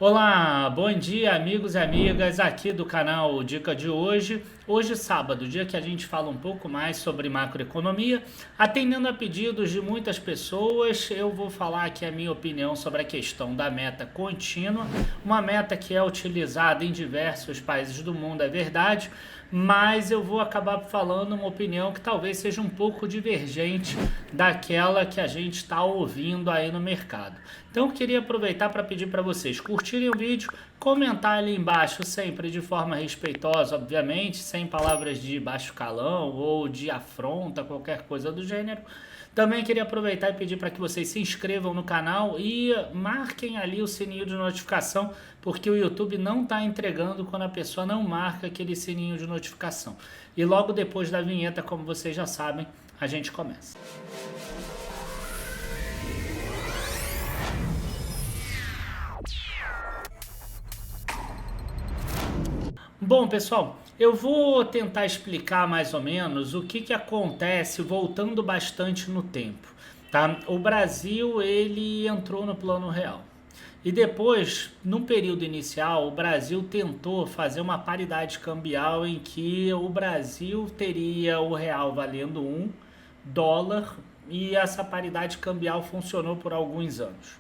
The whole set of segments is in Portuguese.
Olá, bom dia amigos e amigas aqui do canal Dica de Hoje. Hoje, sábado, dia que a gente fala um pouco mais sobre macroeconomia. Atendendo a pedidos de muitas pessoas, eu vou falar aqui a minha opinião sobre a questão da meta contínua. Uma meta que é utilizada em diversos países do mundo, é verdade, mas eu vou acabar falando uma opinião que talvez seja um pouco divergente daquela que a gente está ouvindo aí no mercado. Então eu queria aproveitar para pedir para vocês curtirem o vídeo, comentar ali embaixo sempre de forma respeitosa, obviamente, sem palavras de baixo calão ou de afronta, qualquer coisa do gênero. Também queria aproveitar e pedir para que vocês se inscrevam no canal e marquem ali o sininho de notificação, porque o YouTube não está entregando quando a pessoa não marca aquele sininho de notificação. E logo depois da vinheta, como vocês já sabem, a gente começa. Bom, pessoal, eu vou tentar explicar mais ou menos o que acontece voltando bastante no tempo, tá? O Brasil, ele entrou no Plano Real. E depois, no período inicial, o Brasil tentou fazer uma paridade cambial em que o Brasil teria o real valendo $1 e essa paridade cambial funcionou por alguns anos.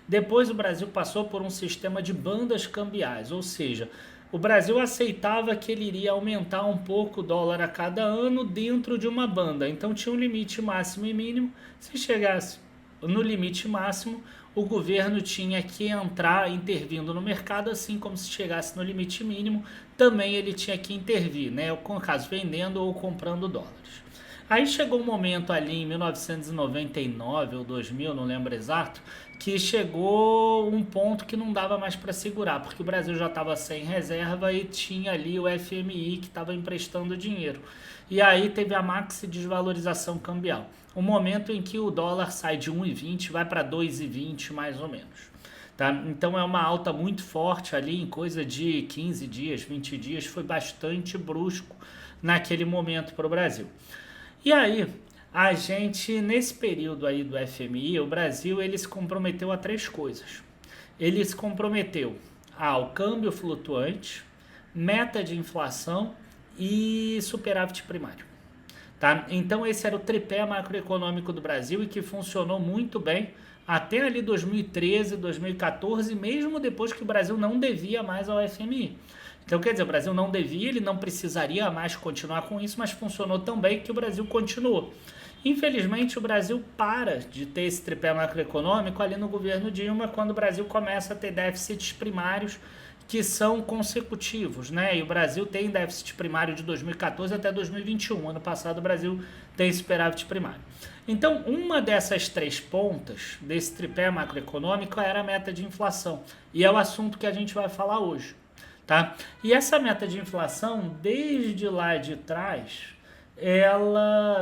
Depois o Brasil passou por um sistema de bandas cambiais, ou seja, o Brasil aceitava que ele iria aumentar um pouco o dólar a cada ano dentro de uma banda. Então tinha um limite máximo e mínimo. Se chegasse no limite máximo, o governo tinha que entrar intervindo no mercado, assim como se chegasse no limite mínimo, também ele tinha que intervir, né? No caso, vendendo ou comprando dólares. Aí chegou um momento ali em 1999 ou 2000, não lembro exato, que chegou um ponto que não dava mais para segurar, porque o Brasil já estava sem reserva e tinha ali o FMI que estava emprestando dinheiro. E aí teve a maxi desvalorização cambial, o momento em que o dólar sai de 1,20 e vai para 2,20 mais ou menos. Tá? Então é uma alta muito forte ali em coisa de 15 dias, 20 dias, foi bastante brusco naquele momento para o Brasil. E aí, a gente, nesse período aí do FMI, o Brasil, ele se comprometeu a três coisas. Ele se comprometeu ao câmbio flutuante, meta de inflação e superávit primário. Tá? Então esse era o tripé macroeconômico do Brasil e que funcionou muito bem até ali 2013, 2014, mesmo depois que o Brasil não devia mais ao FMI. Então, quer dizer, o Brasil não devia, ele não precisaria mais continuar com isso, mas funcionou tão bem que o Brasil continuou. Infelizmente, o Brasil para de ter esse tripé macroeconômico ali no governo Dilma, quando o Brasil começa a ter déficits primários que são consecutivos, né? E o Brasil tem déficit primário de 2014 até 2021. Ano passado, o Brasil tem superávit primário. Então, uma dessas três pontas desse tripé macroeconômico era a meta de inflação. E é o assunto que a gente vai falar hoje. Tá? E essa meta de inflação, desde lá de trás,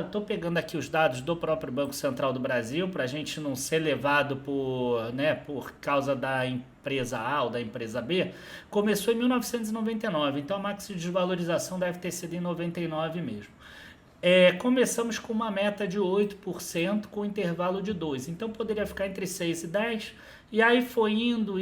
estou pegando aqui os dados do próprio Banco Central do Brasil, para a gente não ser levado por causa da empresa A ou da empresa B, começou em 1999, então a máxima de desvalorização deve ter sido em 99 mesmo. Começamos com uma meta de 8% com intervalo de 2%, então poderia ficar entre 6 e 10%, e aí foi indo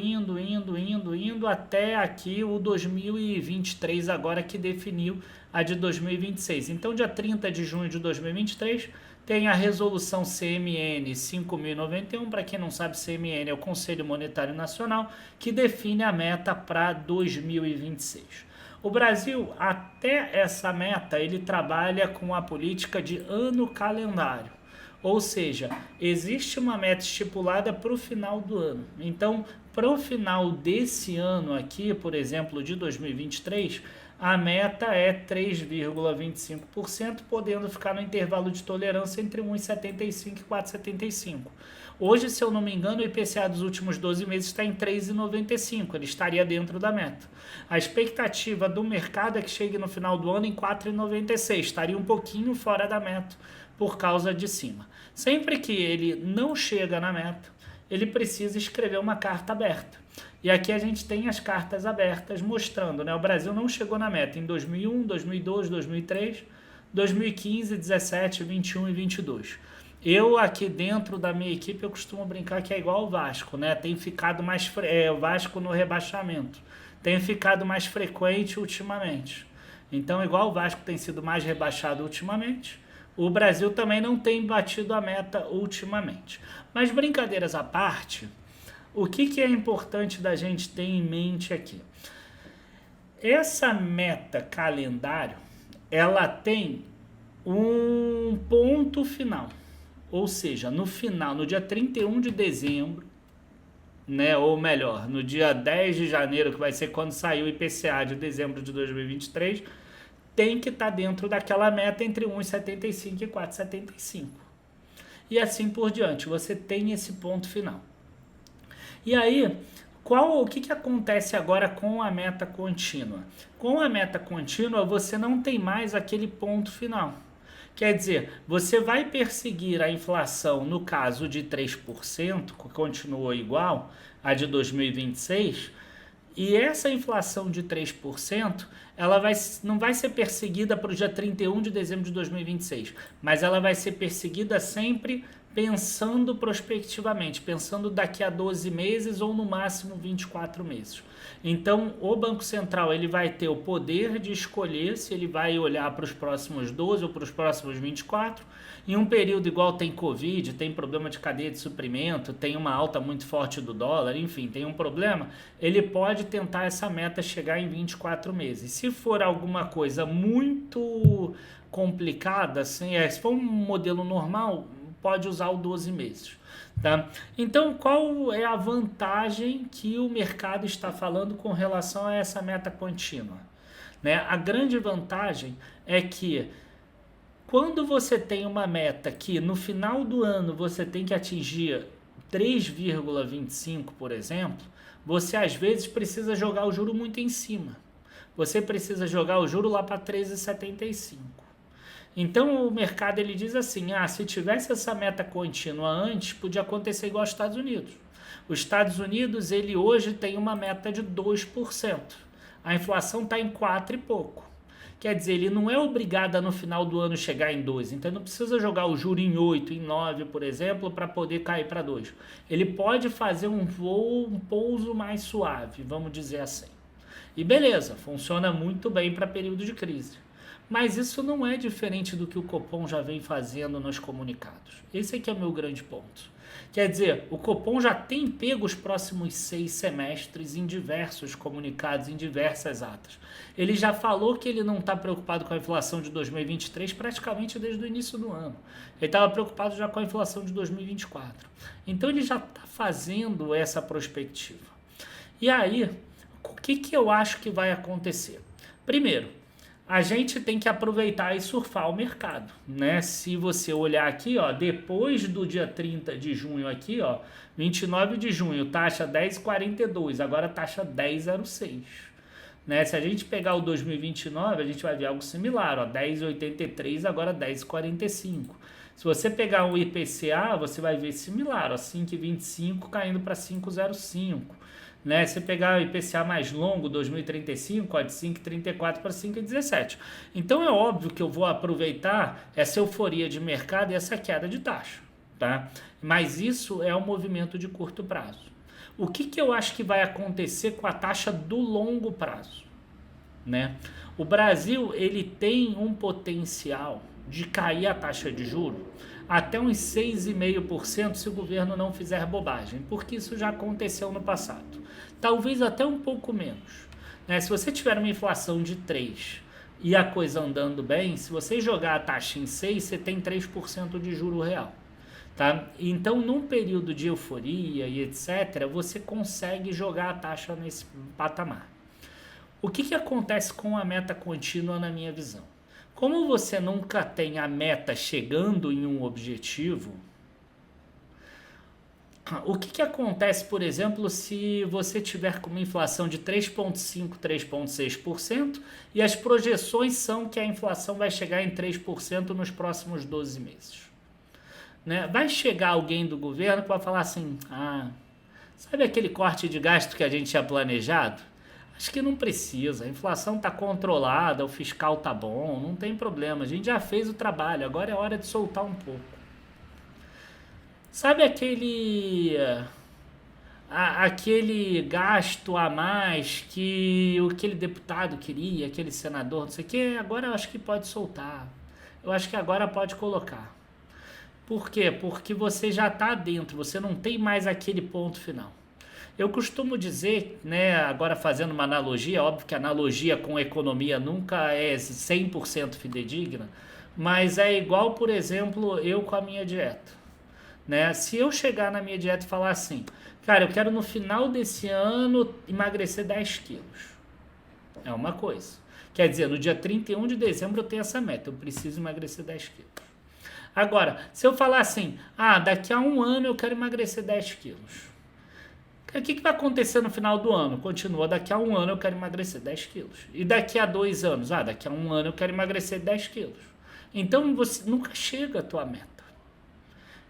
até aqui o 2023 agora que definiu a de 2026. Então dia 30 de junho de 2023 tem a resolução CMN 5.091, para quem não sabe, CMN é o Conselho Monetário Nacional, que define a meta para 2026. O Brasil, até essa meta, ele trabalha com a política de ano calendário. Ou seja, existe uma meta estipulada para o final do ano. Então, para o final desse ano aqui, por exemplo, de 2023, a meta é 3,25%, podendo ficar no intervalo de tolerância entre 1,75% e 4,75%. Hoje, se eu não me engano, o IPCA dos últimos 12 meses está em 3,95%, ele estaria dentro da meta. A expectativa do mercado é que chegue no final do ano em 4,96%, estaria um pouquinho fora da meta por causa de cima. Sempre que ele não chega na meta, ele precisa escrever uma carta aberta. E aqui a gente tem as cartas abertas mostrando, né? O Brasil não chegou na meta em 2001, 2002, 2003, 2015, 17, 21 e 22. Eu aqui dentro da minha equipe eu costumo brincar que é igual o Vasco, né? Tem ficado mais o Vasco no rebaixamento, tem ficado mais frequente ultimamente. Então, igual o Vasco tem sido mais rebaixado ultimamente, o Brasil também não tem batido a meta ultimamente. Mas brincadeiras à parte, o que é importante da gente ter em mente aqui? Essa meta calendário, ela tem um ponto final. Ou seja, no final, no dia 31 de dezembro, né, ou melhor, no dia 10 de janeiro, que vai ser quando sair o IPCA de dezembro de 2023, tem que estar dentro daquela meta entre 1,75 e 4,75. E assim por diante, você tem esse ponto final. E aí, o que acontece agora com a meta contínua? Com a meta contínua, você não tem mais aquele ponto final. Quer dizer, você vai perseguir a inflação, no caso de 3%, que continuou igual a de 2026, e essa inflação de 3%, ela não vai ser perseguida para o dia 31 de dezembro de 2026, mas ela vai ser perseguida sempre pensando prospectivamente, pensando daqui a 12 meses ou no máximo 24 meses. Então, o Banco Central ele vai ter o poder de escolher se ele vai olhar para os próximos 12 ou para os próximos 24. Em um período igual tem Covid, tem problema de cadeia de suprimento, tem uma alta muito forte do dólar, enfim, tem um problema, ele pode tentar essa meta chegar em 24 meses. Se for alguma coisa muito complicada, assim, se for um modelo normal, pode usar o 12 meses. Tá? Então, qual é a vantagem que o mercado está falando com relação a essa meta contínua? Né? A grande vantagem é que quando você tem uma meta que no final do ano você tem que atingir 3,25, por exemplo, você às vezes precisa jogar o juro muito em cima. Você precisa jogar o juro lá para 13,75. Então o mercado ele diz assim, se tivesse essa meta contínua antes, podia acontecer igual aos Estados Unidos. Os Estados Unidos ele hoje tem uma meta de 2%. A inflação está em 4 e pouco. Quer dizer, ele não é obrigado a no final do ano chegar em 2. Então não precisa jogar o juro em 8, em 9, por exemplo, para poder cair para 2. Ele pode fazer um pouso mais suave, vamos dizer assim. E beleza, funciona muito bem para período de crise. Mas isso não é diferente do que o Copom já vem fazendo nos comunicados. Esse aqui é o meu grande ponto. Quer dizer, o Copom já tem pego os próximos 6 semestres em diversos comunicados, em diversas atas. Ele já falou que ele não está preocupado com a inflação de 2023 praticamente desde o início do ano. Ele estava preocupado já com a inflação de 2024. Então ele já está fazendo essa prospectiva. E aí, o que eu acho que vai acontecer? Primeiro, a gente tem que aproveitar e surfar o mercado, né? Se você olhar aqui, ó, depois do dia 30 de junho aqui, ó, 29 de junho, taxa 10,42, agora taxa 10,06, né? Se a gente pegar o 2029, a gente vai ver algo similar, ó, 10,83, agora 10,45. Se você pegar o IPCA, você vai ver similar, ó, 5,25 caindo para 5,05. Né? Se pegar o IPCA mais longo, 2035, ó, de 5,34 para 5,17. Então é óbvio que eu vou aproveitar essa euforia de mercado e essa queda de taxa. Tá? Mas isso é um movimento de curto prazo. O que eu acho que vai acontecer com a taxa do longo prazo? Né? O Brasil ele tem um potencial de cair a taxa de juros até uns 6,5% se o governo não fizer bobagem, porque isso já aconteceu no passado. Talvez até um pouco menos. Né? Se você tiver uma inflação de 3 e a coisa andando bem, se você jogar a taxa em 6, você tem 3% de juro real. Tá? Então, num período de euforia e etc., você consegue jogar a taxa nesse patamar. O que acontece com a meta contínua na minha visão? Como você nunca tem a meta chegando em um objetivo, o que acontece, por exemplo, se você tiver com uma inflação de 3,5%, 3,6% e as projeções são que a inflação vai chegar em 3% nos próximos 12 meses? Né? Vai chegar alguém do governo que vai falar assim, sabe aquele corte de gasto que a gente tinha planejado? Acho que não precisa, a inflação está controlada, o fiscal está bom, não tem problema, a gente já fez o trabalho, agora é hora de soltar um pouco. Sabe aquele gasto a mais que aquele deputado queria, aquele senador, não sei o que, agora eu acho que pode soltar. Eu acho que agora pode colocar. Por quê? Porque você já está dentro, você não tem mais aquele ponto final. Eu costumo dizer, né, agora fazendo uma analogia, óbvio que a analogia com a economia nunca é 100% fidedigna, mas é igual, por exemplo, eu com a minha dieta. Né? Se eu chegar na minha dieta e falar assim, cara, eu quero no final desse ano emagrecer 10 quilos. É uma coisa. Quer dizer, no dia 31 de dezembro eu tenho essa meta, eu preciso emagrecer 10 quilos. Agora, se eu falar assim, daqui a um ano eu quero emagrecer 10 quilos. O que vai acontecer no final do ano? Continua, daqui a um ano eu quero emagrecer 10 quilos. E daqui a 2 anos? Daqui a um ano eu quero emagrecer 10 quilos. Então você nunca chega à tua meta.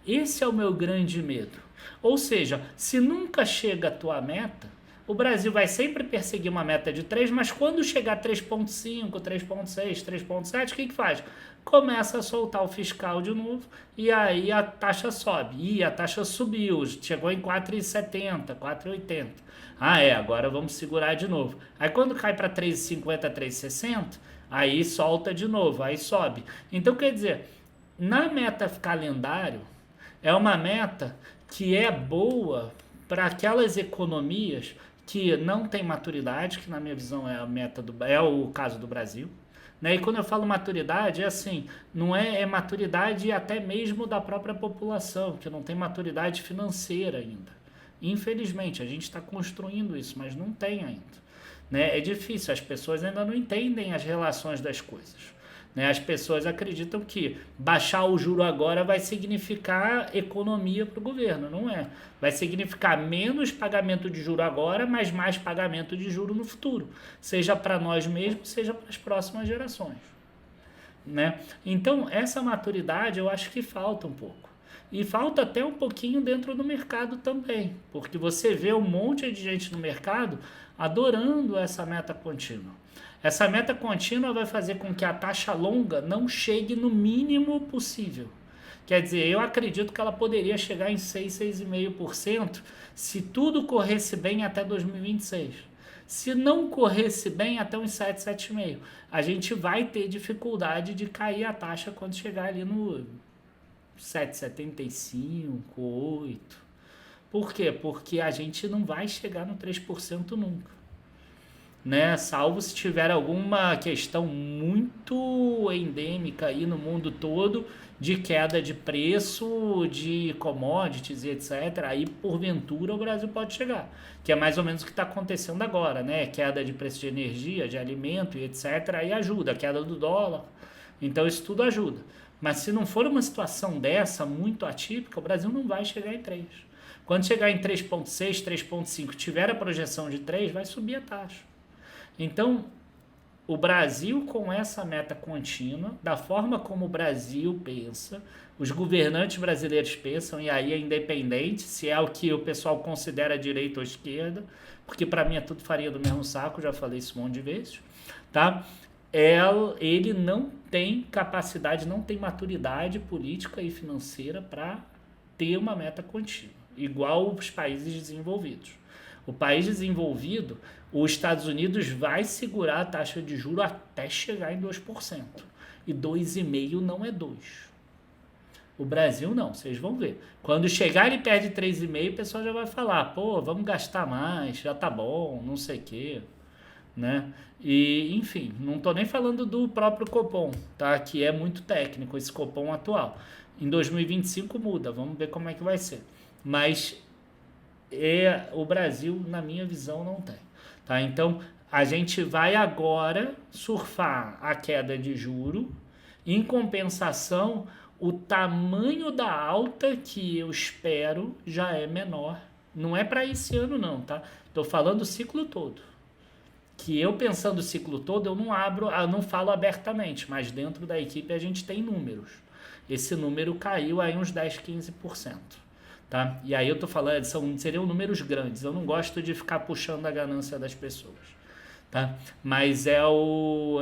Esse é o meu grande medo. Ou seja, se nunca chega à tua meta, o Brasil vai sempre perseguir uma meta de 3, mas quando chegar a 3,5, 3,6, 3,7, o que faz? Começa a soltar o fiscal de novo e aí a taxa sobe. E a taxa subiu, chegou em 4,70, 4,80. Agora vamos segurar de novo. Aí quando cai para 3,50, 3,60, aí solta de novo, aí sobe. Então quer dizer, na meta calendário, é uma meta que é boa para aquelas economias que não têm maturidade, que na minha visão é o caso do Brasil. Né? E quando eu falo maturidade, é assim, não é maturidade até mesmo da própria população, que não tem maturidade financeira ainda. Infelizmente, a gente está construindo isso, mas não tem ainda. Né? É difícil, as pessoas ainda não entendem as relações das coisas. Né? As pessoas acreditam que baixar o juro agora vai significar economia para o governo. Não é. Vai significar menos pagamento de juro agora, mas mais pagamento de juro no futuro. Seja para nós mesmos, seja para as próximas gerações. Né? Então, essa maturidade eu acho que falta um pouco. E falta até um pouquinho dentro do mercado também. Porque você vê um monte de gente no mercado adorando essa meta contínua. Essa meta contínua vai fazer com que a taxa longa não chegue no mínimo possível. Quer dizer, eu acredito que ela poderia chegar em 6, 6,5% se tudo corresse bem até 2026. Se não corresse bem até uns 7, 7,5%. A gente vai ter dificuldade de cair a taxa quando chegar ali no 7,75%, 8%. Por quê? Porque a gente não vai chegar no 3% nunca. Né? Salvo se tiver alguma questão muito endêmica aí no mundo todo de queda de preço, de commodities e etc. Aí, porventura, o Brasil pode chegar. Que é mais ou menos o que está acontecendo agora, né? Queda de preço de energia, de alimento e etc. Aí ajuda, a queda do dólar. Então, isso tudo ajuda. Mas se não for uma situação dessa, muito atípica, o Brasil não vai chegar em 3. Quando chegar em 3,6, 3,5, tiver a projeção de 3, vai subir a taxa. Então, o Brasil com essa meta contínua, da forma como o Brasil pensa, os governantes brasileiros pensam, e aí é independente se é o que o pessoal considera direita ou esquerda, porque para mim é tudo farinha do mesmo saco, já falei isso um monte de vezes, tá? Ele não tem capacidade, não tem maturidade política e financeira para ter uma meta contínua, igual os países desenvolvidos. O país desenvolvido, os Estados Unidos vai segurar a taxa de juros até chegar em 2%. E 2,5% não é 2%. O Brasil não, vocês vão ver. Quando chegar ele perde 3,5%, o pessoal já vai falar, pô, vamos gastar mais, já tá bom, não sei o quê. Né? E, enfim, não estou nem falando do próprio Copom, tá? Que é muito técnico, esse Copom atual. Em 2025 muda, vamos ver como é que vai ser. Mas o Brasil, na minha visão, não tem. Tá? Então, a gente vai agora surfar a queda de juro. Em compensação, o tamanho da alta que eu espero já é menor. Não é para esse ano não, tá? Estou falando o ciclo todo. Que eu pensando o ciclo todo, eu não falo abertamente, mas dentro da equipe a gente tem números. Esse número caiu aí uns 10, 15%. Tá? E aí eu tô falando, seriam números grandes, eu não gosto de ficar puxando a ganância das pessoas, tá? Mas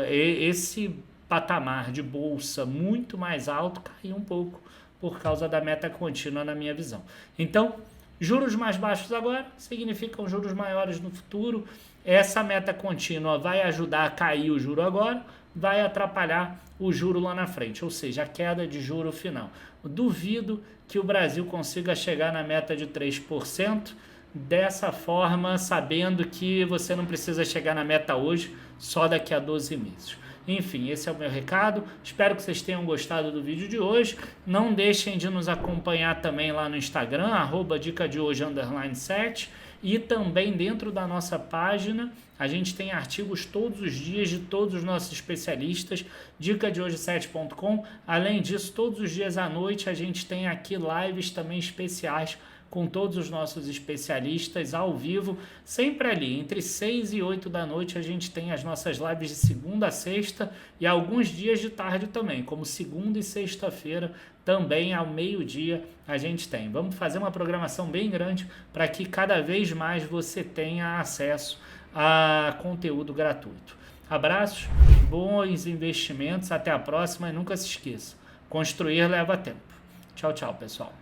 esse patamar de bolsa muito mais alto caiu um pouco por causa da meta contínua na minha visão. Então, juros mais baixos agora significam juros maiores no futuro. Essa meta contínua vai ajudar a cair o juro agora, vai atrapalhar o juro lá na frente, ou seja, a queda de juro final. Eu duvido que o Brasil consiga chegar na meta de 3%, dessa forma, sabendo que você não precisa chegar na meta hoje, só daqui a 12 meses. Enfim, esse é o meu recado. Espero que vocês tenham gostado do vídeo de hoje. Não deixem de nos acompanhar também lá no Instagram, @dicadehoje_7. E também dentro da nossa página, a gente tem artigos todos os dias de todos os nossos especialistas, dicadehoje7.com. Além disso, todos os dias à noite a gente tem aqui lives também especiais com todos os nossos especialistas ao vivo, sempre ali, entre 6 e 8 da noite a gente tem as nossas lives de segunda a sexta e alguns dias de tarde também, como segunda e sexta-feira, também ao meio-dia a gente tem. Vamos fazer uma programação bem grande para que cada vez mais você tenha acesso a conteúdo gratuito. Abraços, bons investimentos, até a próxima e nunca se esqueça, construir leva tempo. Tchau, tchau, pessoal.